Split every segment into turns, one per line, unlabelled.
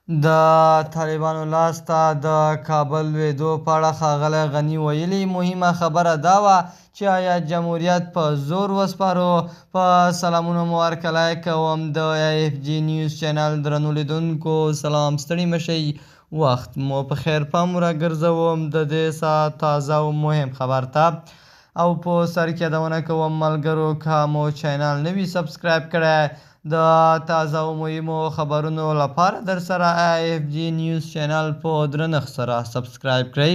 د طالبانو لاسته د کابل لوېدو په اړه ښاغلی غني ویلي مهمه خبره دا وه چې آیا جمهوریت په زور وسپارو. په سلامونه مو هرکلی کوم د AFG نیوز چینل درنو لیدونکو سلام ستړي مشئ وخت مو په خیر پام راګرځوم د دې ساعت تازه او مهم خبر ته او په سر کې یادونه کوم ملګرو که مو چینل نه وي سبسکرایب کړی د تازه او مهمو خبرونو لپاره در سره AFG نیوز چینل په درنښت سره سبسکرایب کړئ.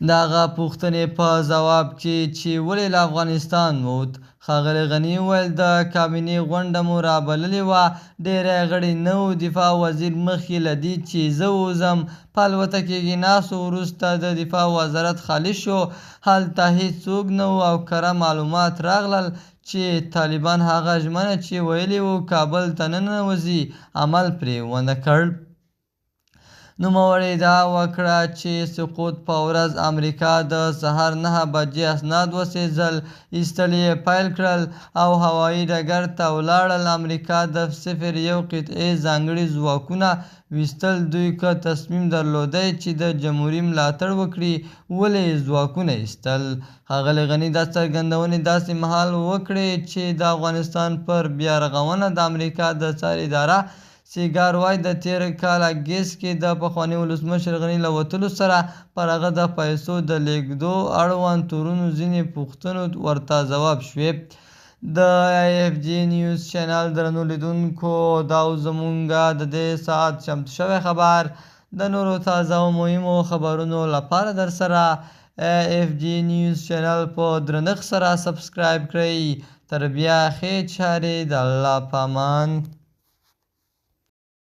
د هغه پوښتنې په ځواب کې چې ولې له افغانستان ووت ښاغلي غني وویل د کابینې غونډه مو رابللې وه ډېری غړي نه وو. دفاع وزیر مخکې له دې چې زه ووځم په الوتکه کې ناست و. وروسته د دفاع وزارت خالي شو، هلته هېڅوک نه وو او کره معلومات راغلل چې طالبان هغه ژمنه چې ویلې وو کابل ته ننوځي عمل پرې ونه کړ. نوموړي ادعا وکړه چې سقوط په ورځ امریکا د سهار 9 بجې اسناد وسېزل ایستل یې پیل کړل او هوایي ډګر ته ولاړل. امریکا د 01 قطعې ځانګړي ځواکونه ویستل. دوی که تصمیم درلودی چې د جمهوري ملاتړ وکړي ولې ځواکونه ایستل. ښاغلي غني دا څرګندونې داسې مهال وکړې چې د افغانستان پر بیا رغونه د امریکا د څار اداره سیګار وای د تېر کال اګست کې د پخواني ولسمشر غني له وتلو سره پر هغه د پیسو د لیږدو اړوند تورونو ځینې پوښتنو ورته ځواب شوې. د AFG نیوز چینل درنو لیدونکو دا زمونږه د دې ساعت چمتو شوی خبر د نورو تازه او مهمو خبرونو لپاره در سره AFG نیوز چینل په درنښت سره سبسکرایب کړئ. تر بیا ښې چارې د الله په امان.